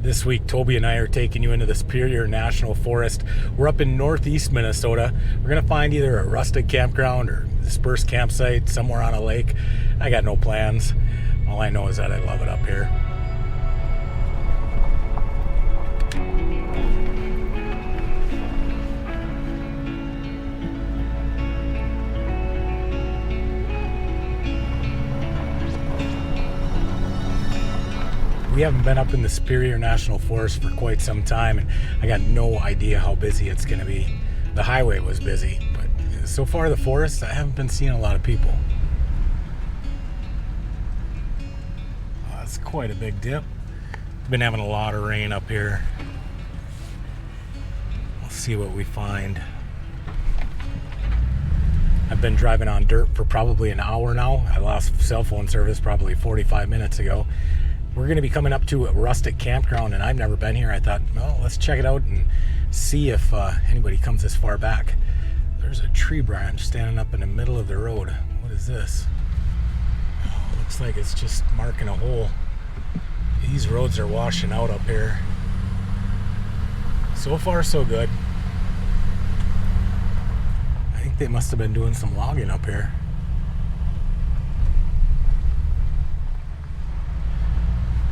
This week, Toby and I are taking you into the Superior National Forest. We're up in northeast Minnesota. We're going to find either a rustic campground or dispersed campsite somewhere on a lake. I got no plans. All I know is that I love it up here. We haven't been up in the Superior National Forest for quite some time, and I got no idea how busy it's going to be. The highway was busy, but so far the forest, I haven't been seeing a lot of people. Oh, that's quite a big dip. Been having a lot of rain up here. We'll see what we find. I've been driving on dirt for probably an hour now. I lost cell phone service probably 45 minutes ago. We're going to be coming up to a rustic campground, and I've never been here. I thought, well, let's check it out and see if anybody comes this far back. There's a tree branch standing up in the middle of the road. What is this? Oh, looks like it's just marking a hole. These roads are washing out up here. So far, so good. I think they must have been doing some logging up here.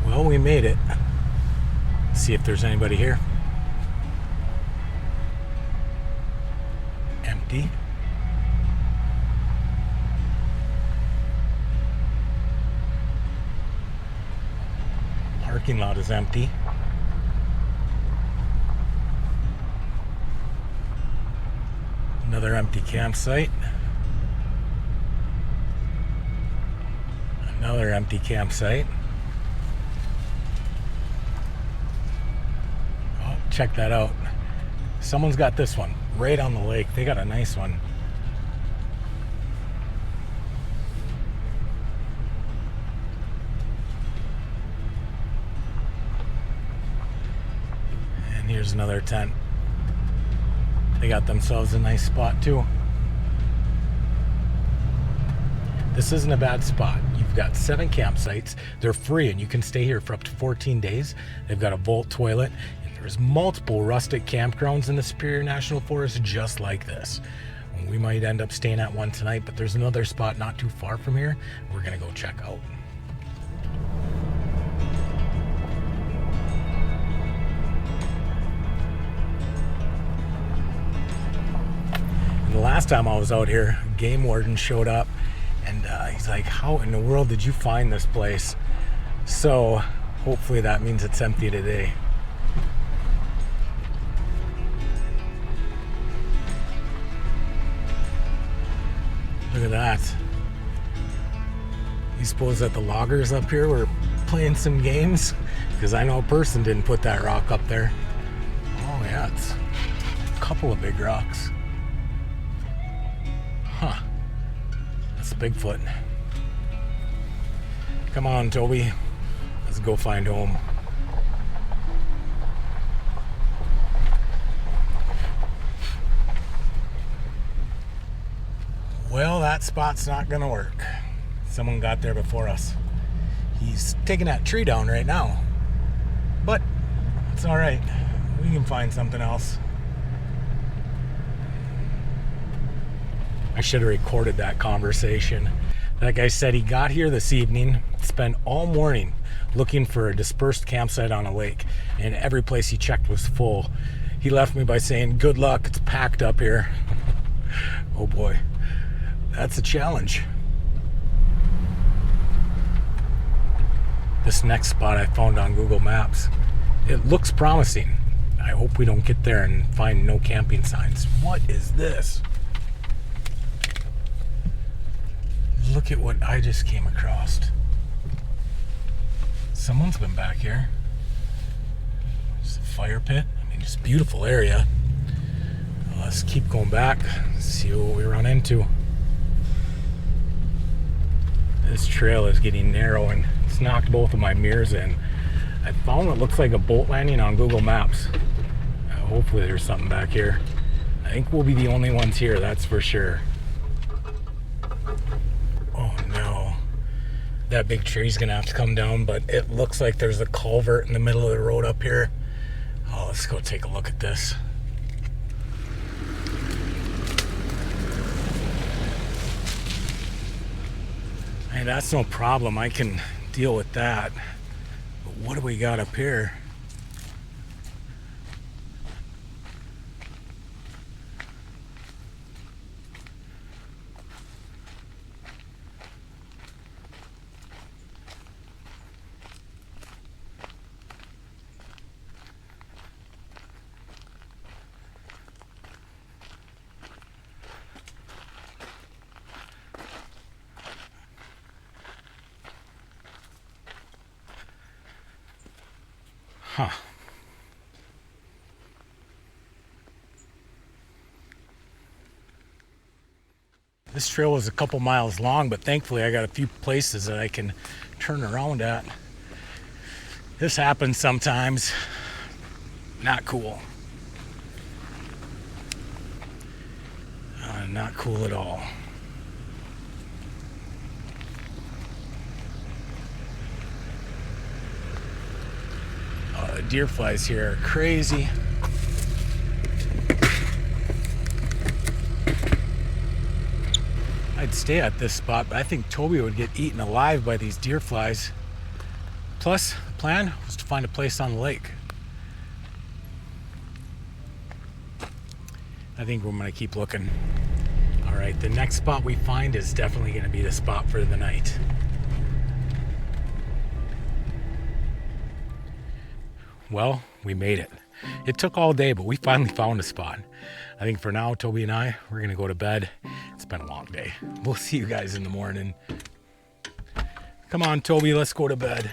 Well, we made it. Let's see if there's anybody here. Empty. Parking lot is empty. Another empty campsite. Another empty campsite. Check that out. Someone's got this one right on the lake. They got a nice one. And here's another tent. They got themselves a nice spot too. This isn't a bad spot. You've got 7 campsites. They're free and you can stay here for up to 14 days. They've got a vault toilet. There's multiple rustic campgrounds in the Superior National Forest just like this. We might end up staying at one tonight, but there's another spot not too far from here we're going to go check out. And the last time I was out here, a game warden showed up, and he's like, how in the world did you find this place? So hopefully that means it's empty today. Look at that. You suppose that the loggers up here were playing some games? Because I know a person didn't put that rock up there. Oh yeah, it's a couple of big rocks. Huh. That's Bigfoot. Come on, Toby. Let's go find home. Well, that spot's not gonna work. Someone got there before us. He's taking that tree down right now. But it's all right. We can find something else. I should have recorded that conversation. That guy said he got here this evening, spent all morning looking for a dispersed campsite on a lake, and every place he checked was full. He left me by saying, good luck, it's packed up here. Oh boy. That's a challenge. This next spot I found on Google Maps, it looks promising. I hope we don't get there and find no camping signs. What is this? Look at what I just came across. Someone's been back here. There's a fire pit. I mean, just a beautiful area. Let's keep going back, see what we run into. This trail is getting narrow and it's knocked both of my mirrors in. I found what looks like a boat landing on Google Maps. Hopefully there's something back here. I think we'll be the only ones here, that's for sure. Oh no. that big tree's gonna have to come down, but it looks like there's a culvert in the middle of the road up here. Oh, let's go take a look at this. Hey, that's no problem. I can deal with that. But what do we got up here? Huh. This trail is a couple miles long, but thankfully I got a few places that I can turn around at. This happens sometimes. Not cool. Not cool at all. The deer flies here are crazy. I'd stay at this spot, but I think Toby would get eaten alive by these deer flies. Plus, the plan was to find a place on the lake. I think we're gonna keep looking. All right, the next spot we find is definitely gonna be the spot for the night. Well, we made it. It took all day, but we finally found a spot. I think for now, Toby and I, we're gonna go to bed. It's been a long day. We'll see you guys in the morning. Come on, Toby, let's go to bed.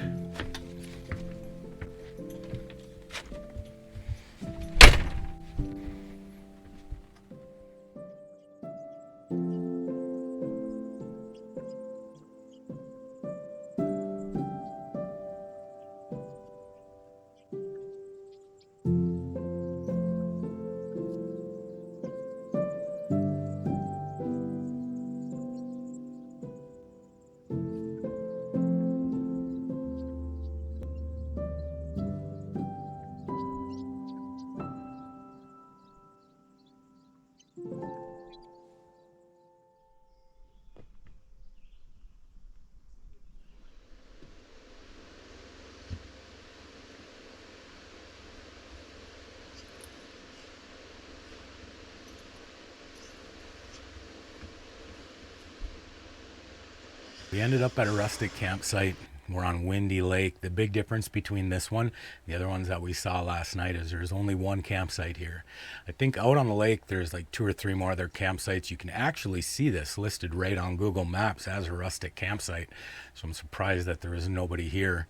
We ended up at a rustic campsite. We're on Windy Lake. The big difference between this one and the other ones that we saw last night is there's only one campsite here. I think out on the lake there's like 2 or 3 more other campsites. You can actually see this listed right on Google Maps as a rustic campsite. So I'm surprised that there is nobody here.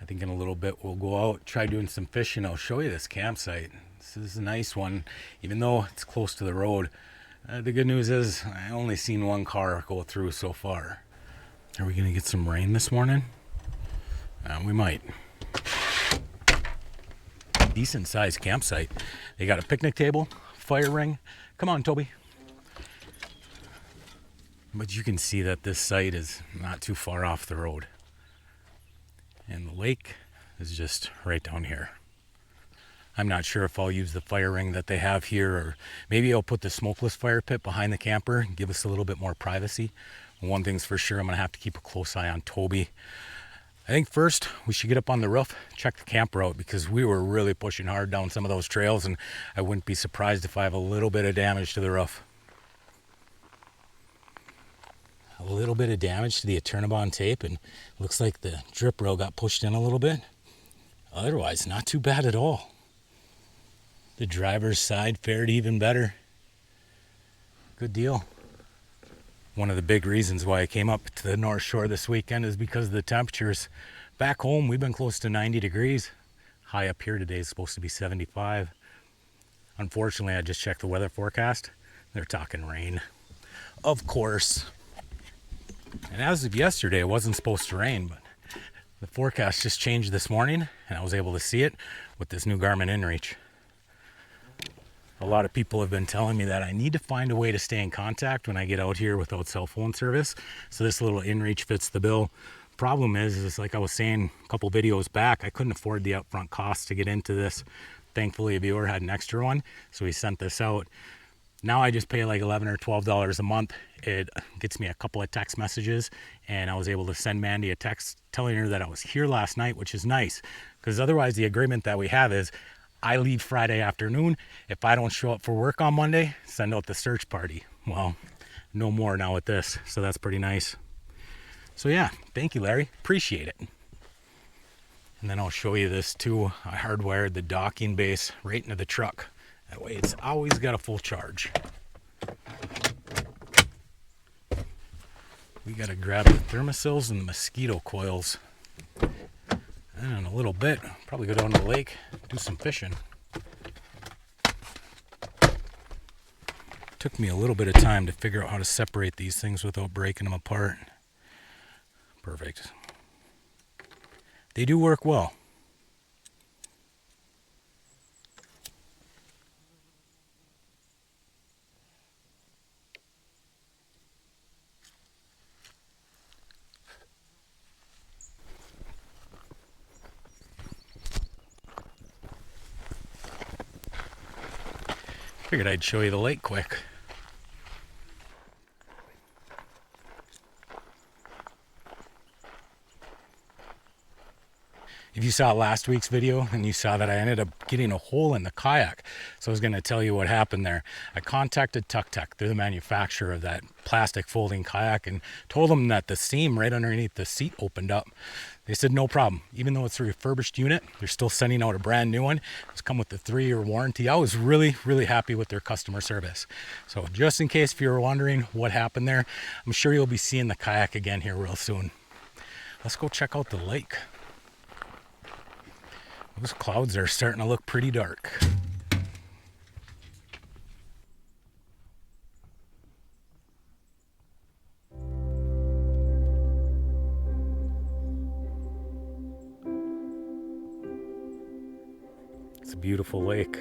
I think in a little bit we'll go out, try doing some fishing. I'll show you this campsite. This is a nice one, even though it's close to the road. The good news is I only seen one car go through so far. Are we gonna get some rain this morning? We might. Decent sized campsite. They got a picnic table, fire ring. Come on, Toby. But you can see that this site is not too far off the road. And the lake is just right down here. I'm not sure if I'll use the fire ring that they have here, or maybe I'll put the smokeless fire pit behind the camper and give us a little bit more privacy. One thing's for sure, I'm gonna have to keep a close eye on Toby. I think first we should get up on the roof, check the camper out, because we were really pushing hard down some of those trails, and I wouldn't be surprised if I have a little bit of damage to the roof. A little bit of damage to the Eternabond tape, and looks like the drip rail got pushed in a little bit. Otherwise, not too bad at all. The driver's side fared even better. Good deal. One of the big reasons why I came up to the North Shore this weekend is because of the temperatures. Back home, we've been close to 90 degrees. High up here today is supposed to be 75. Unfortunately, I just checked the weather forecast. They're talking rain. Of course. And as of yesterday, it wasn't supposed to rain, but the forecast just changed this morning, and I was able to see it with this new Garmin InReach. A lot of people have been telling me that I need to find a way to stay in contact when I get out here without cell phone service. So this little InReach fits the bill. Problem is like I was saying a couple videos back, I couldn't afford the upfront costs to get into this. Thankfully, a viewer had an extra one, so he sent this out. Now I just pay like $11 or $12 a month. It gets me a couple of text messages, and I was able to send Mandy a text telling her that I was here last night, which is nice, because otherwise the agreement that we have is I leave Friday afternoon. If I don't show up for work on Monday, send out the search party. Well, no more now with this, so that's pretty nice. So yeah, thank you, Larry. Appreciate it. And then I'll show you this too. I hardwired the docking base right into the truck. That way it's always got a full charge. We got to grab the thermosills and the mosquito coils. And in a little bit, probably go down to the lake, do some fishing. Took me a little bit of time to figure out how to separate these things without breaking them apart. Perfect. They do work well. Figured I'd show you the lake quick. If you saw last week's video and you saw that I ended up getting a hole in the kayak, so I was going to tell you what happened there. I contacted Tuk Tuk, they're the manufacturer of that plastic folding kayak, and told them that the seam right underneath the seat opened up. They said no problem. Even though it's a refurbished unit, they're still sending out a brand new one. It's come with a 3-year warranty. I was really happy with their customer service. So just in case if you were wondering what happened there, I'm sure you'll be seeing the kayak again here real soon. Let's go check out the lake. Those clouds are starting to look pretty dark. It's a beautiful lake.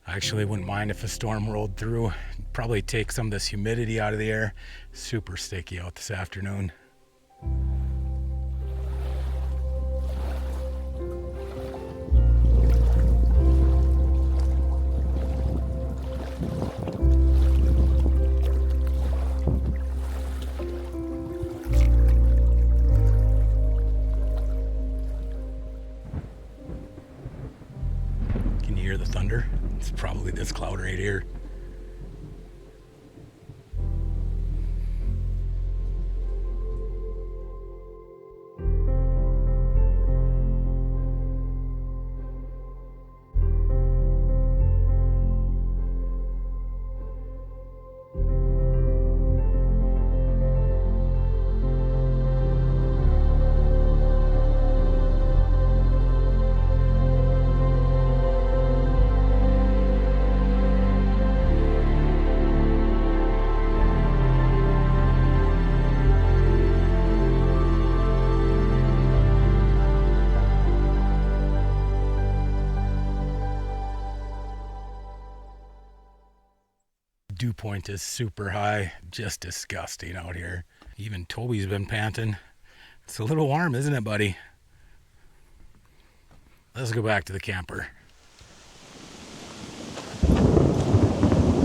I actually wouldn't mind if a storm rolled through. It'd probably take some of this humidity out of the air. Super sticky out this afternoon. Can you hear the thunder? It's probably this cloud right here. Dew point is super high, just disgusting out here. Even Toby's been panting. It's a little warm, isn't it, buddy? Let's go back to the camper.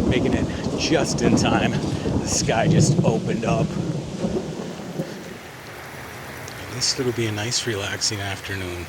Making it just in time. The sky just opened up. At least it'll be a nice relaxing afternoon.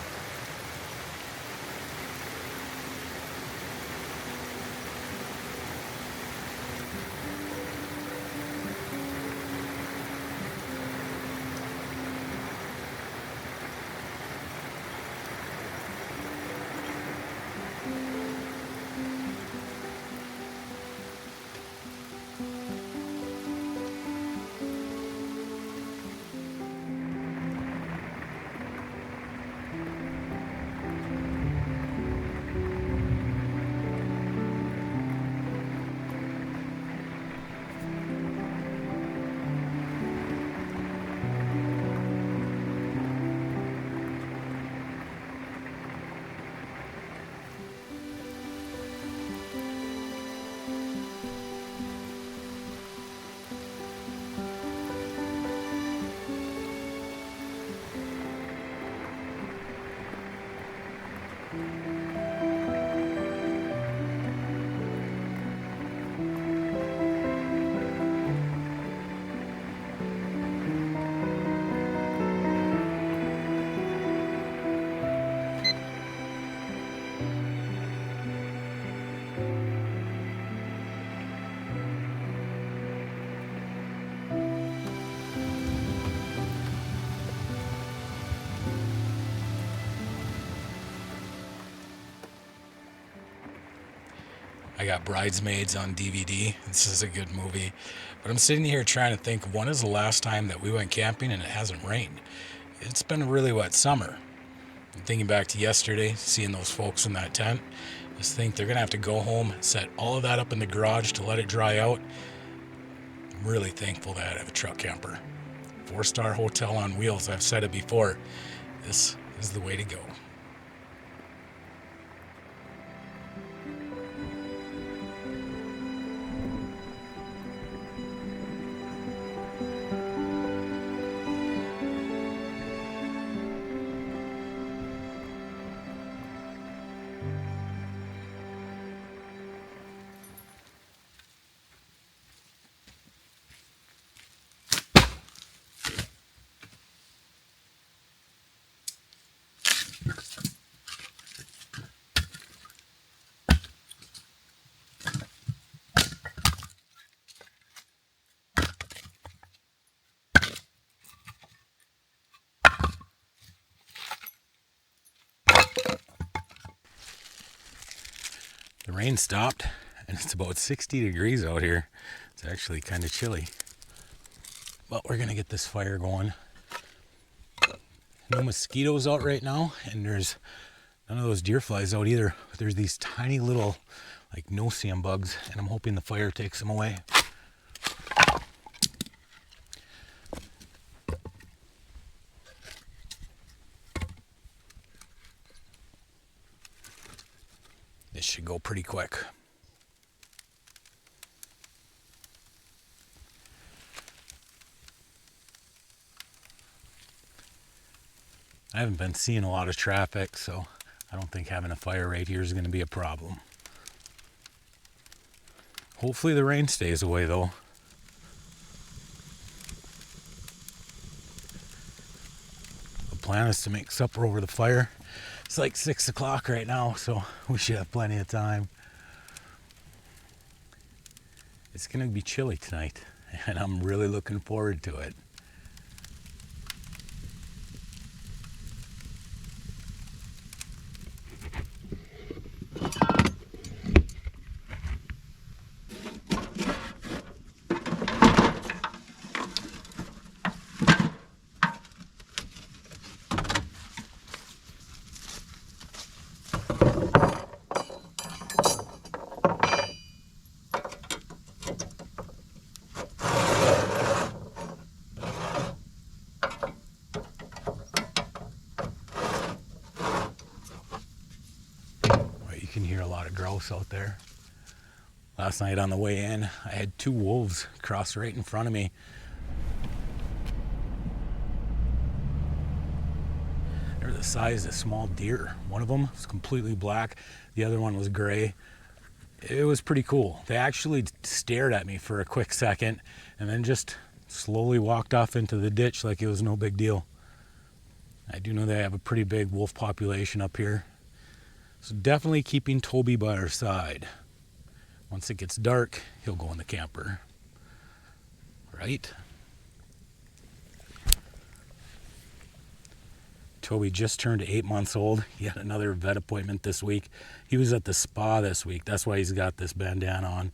I got Bridesmaids on DVD. This is a good movie. But I'm sitting here trying to think, when is the last time that we went camping and it hasn't rained? It's been a really wet summer. I'm thinking back to yesterday, seeing those folks in that tent. I just think they're going to have to go home, set all of that up in the garage to let it dry out. I'm really thankful that I have a truck camper. 4-star hotel on wheels. I've said it before. This is the way to go. The rain stopped, and it's about 60 degrees out here. It's actually kind of chilly. But we're going to get this fire going. No mosquitoes out right now, and there's none of those deer flies out either. But there's these tiny little, like, no-see-em bugs, and I'm hoping the fire takes them away. This should go pretty quick. I haven't been seeing a lot of traffic, so I don't think having a fire right here is going to be a problem. Hopefully the rain stays away, though. The plan is to make supper over the fire. It's like 6 o'clock right now, so we should have plenty of time. It's going to be chilly tonight, and I'm really looking forward to it. You can hear a lot of grouse out there. Last night on the way in, I had 2 wolves cross right in front of me. They're the size of small deer. One of them was completely black, the other one was gray. It was pretty cool. They actually stared at me for a quick second and then just slowly walked off into the ditch like it was no big deal. I do know they have a pretty big wolf population up here. So definitely keeping Toby by our side. Once it gets dark, he'll go in the camper. Right? Toby just turned 8 months old. He had another vet appointment this week. He was at the spa this week. That's why he's got this bandana on.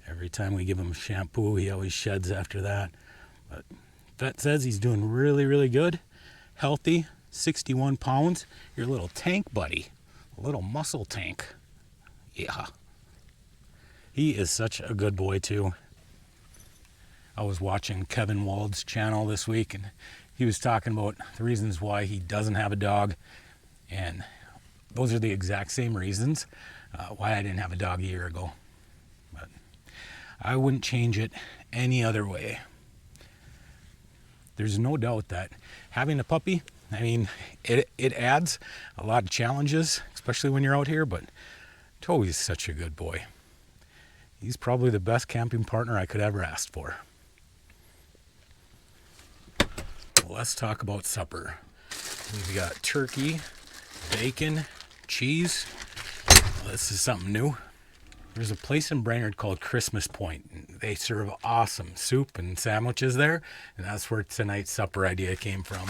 Every time we give him shampoo, he always sheds after that. But vet says he's doing really, really good. Healthy, 61 pounds. Your little tank buddy. A little muscle tank. Yeah. He is such a good boy too. I was watching Kevin Wald's channel this week, and he was talking about the reasons why he doesn't have a dog, and those are the exact same reasons why I didn't have a dog a year ago. But I wouldn't change it any other way. There's no doubt that having a puppy, I mean, it adds a lot of challenges, especially when you're out here, but Toby's such a good boy. He's probably the best camping partner I could ever ask for. Well, let's talk about supper. We've got turkey, bacon, cheese. Well, this is something new. There's a place in Brainerd called Christmas Point. They serve awesome soup and sandwiches there, and that's where tonight's supper idea came from.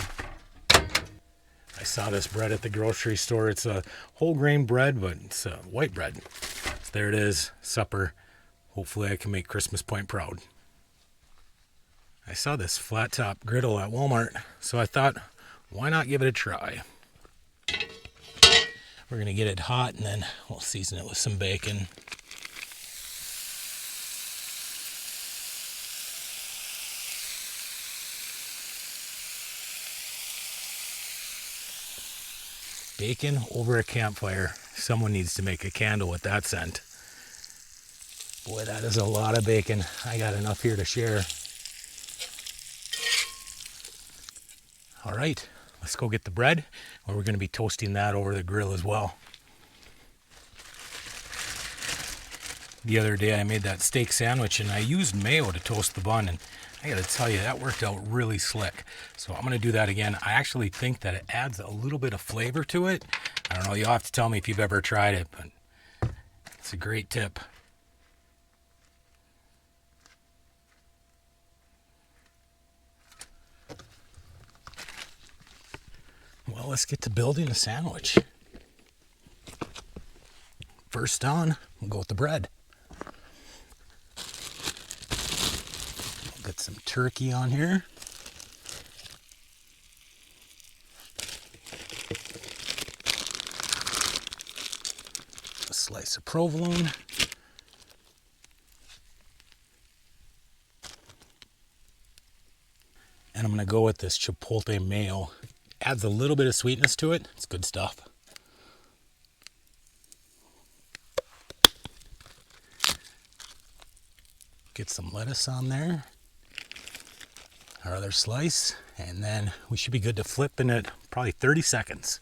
I saw this bread at the grocery store. It's a whole grain bread, but it's white bread. So there it is, supper. Hopefully I can make Christmas Point proud. I saw this flat top griddle at Walmart, so I thought, why not give it a try? We're going to get it hot and then we'll season it with some bacon. Bacon over a campfire. Someone needs to make a candle with that scent. Boy, that is a lot of bacon. I got enough here to share. All right, let's go get the bread, or we're going to be toasting that over the grill as well. The other day I made that steak sandwich and I used mayo to toast the bun, and I gotta tell you, that worked out really slick. So I'm gonna do that again. I actually think that it adds a little bit of flavor to it. I don't know, you'll have to tell me if you've ever tried it, but it's a great tip. Well, let's get to building a sandwich. First on, we'll go with the bread. Get some turkey on here. A slice of provolone. And I'm going to go with this chipotle mayo. Adds a little bit of sweetness to it. It's good stuff. Get some lettuce on there. Our other slice, and then we should be good to flip in it probably 30 seconds.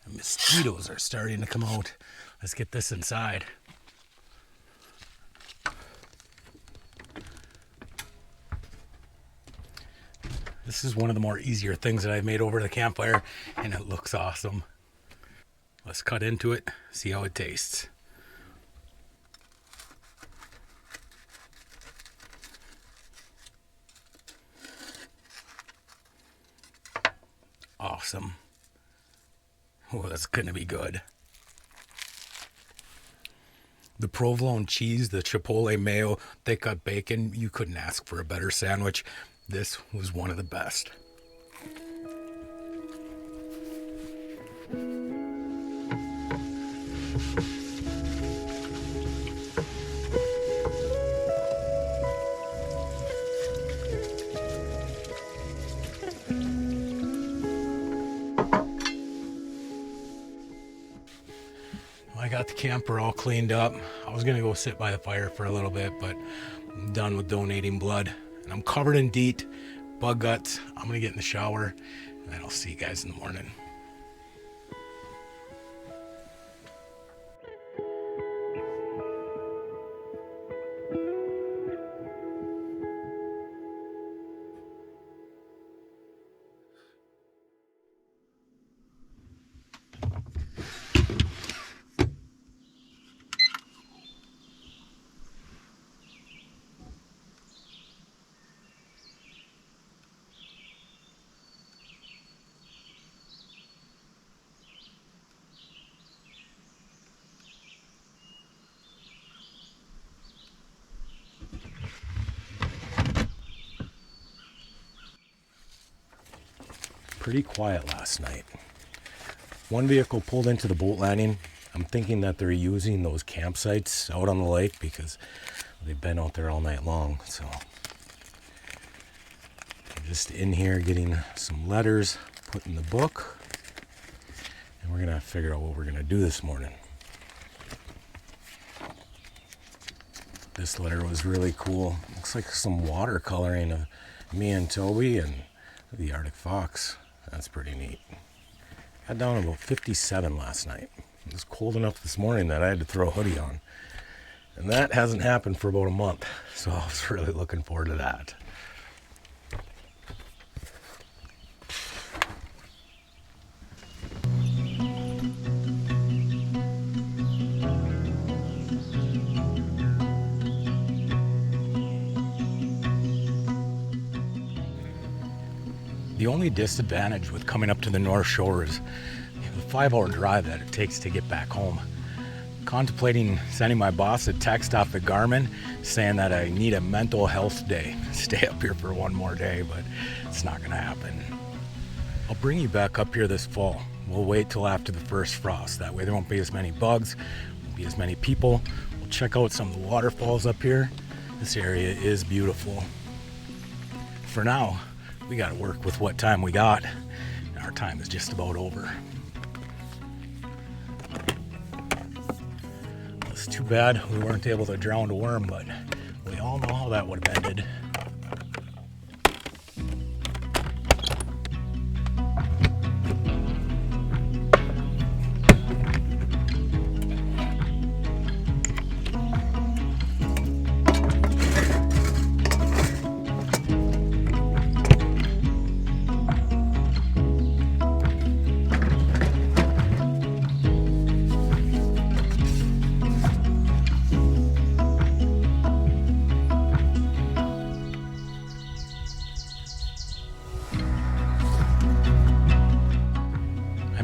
The mosquitoes are starting to come out. Let's get this inside. This is one of the more easier things that I've made over the campfire, and it looks awesome. Let's cut into it, see how it tastes. Awesome. Oh, that's gonna be good. The provolone cheese, the chipotle mayo, thick cut bacon, you couldn't ask for a better sandwich. This was one of the best. I got the camper all cleaned up. I was gonna go sit by the fire for a little bit, but I'm done with donating blood. And I'm covered in DEET, bug guts. I'm gonna get in the shower, and then I'll see you guys in the morning. Pretty quiet last night. One vehicle pulled into the boat landing. I'm thinking that they're using those campsites out on the lake because they've been out there all night long. So I'm just in here getting some letters put in the book, and we're gonna figure out what we're gonna do this morning. This letter was really cool. Looks like some watercoloring of me and Toby and the Arctic fox. That's pretty neat. Got down to about 57 last night. It was cold enough this morning that I had to throw a hoodie on. And that hasn't happened for about a month. So I was really looking forward to that. The only disadvantage with coming up to the North Shore is the 5-hour drive that it takes to get back home. Contemplating sending my boss a text off the Garmin saying that I need a mental health day. Stay up here for one more day, but it's not gonna happen. I'll bring you back up here this fall. We'll wait till after the first frost. That way there won't be as many bugs, won't be as many people. We'll check out some of the waterfalls up here. This area is beautiful. For now, we gotta work with what time we got. And our time is just about over. It's too bad we weren't able to drown a worm, but we all know how that would have ended.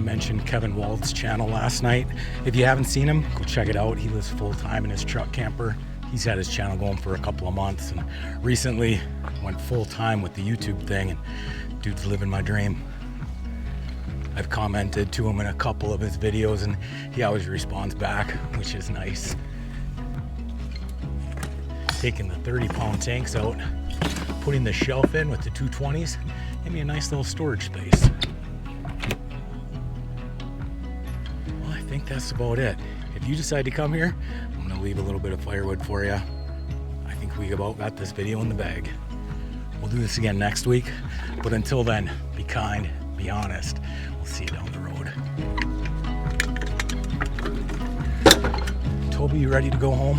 Mentioned Kevin Wald's channel last night. If you haven't seen him, go check it out. He lives full-time in his truck camper. He's had his channel going for a couple of months and recently went full-time with the YouTube thing, and dude's living my dream. I've commented to him in a couple of his videos and he always responds back, which is nice. Taking the 30-pound tanks out, putting the shelf in with the 220s, give me a nice little storage space. I think that's about it. If you decide to come here, I'm gonna leave a little bit of firewood for you. I think we about got this video in the bag. We'll do this again next week, but until then, be kind, be honest. We'll see you down the road. Toby, you ready to go home?